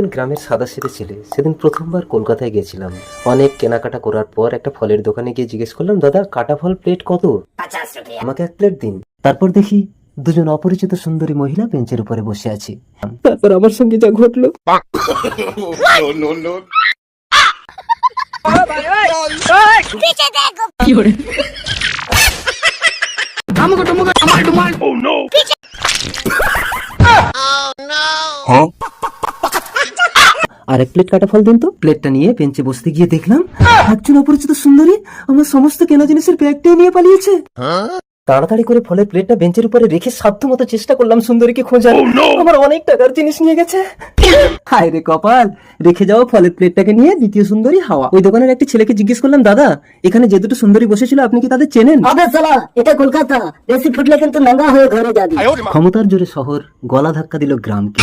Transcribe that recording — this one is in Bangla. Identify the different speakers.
Speaker 1: গ্রামের সাদাসিধে ছেলে। সেদিন প্রথমবার কলকাতায় গেছিলাম। অনেক কেনাকাটা করার পর একটা ফলের দোকানে গিয়ে জিজ্ঞেস করলাম, দাদা কাটা ফল প্লেট কত? আমাকে 1 প্লেট দিন। তারপর দেখি দুজন অপরিচিত সুন্দরী মহিলা বেঞ্চের উপরে বসে আছে। তারপর আমার সঙ্গে যা ঘটলো। আর 1 প্লেট কাটা ফল দিন তো। প্লেটটা নিয়ে বেঞ্চে বসতে গিয়ে দেখলাম একজন অপরিচিত সুন্দরী আমার সমস্ত কেনা জিনিসের ব্যাগটাই নিয়ে পালিয়েছে। তাড়াতাড়ি করে ফলের প্লেটটা বেঞ্চের উপরে রেখে সাধ্যমতো চেষ্টা করলাম সুন্দরীকে খোঁজার। আমার অনেক টাকার জিনিস নিয়ে গেছে। হায় রে কপাল, রেখে যাওয়া ফলের প্লেটটাকে নিয়ে দ্বিতীয় সুন্দরী হাওয়া। ওই দোকানের একটি ছেলেকে জিজ্ঞেস করলাম, দাদা এখানে যে দুটো সুন্দরী বসেছিল আপনি কি তাদের চেনেন?
Speaker 2: আবে শালা, এটা কলকাতা, বেশি ফুটলে কিন্তু নাঙ্গা হয়ে ঘরে যাবি।
Speaker 1: ক্ষমতার জোরে শহর গলা ধাক্কা দিল গ্রামকে।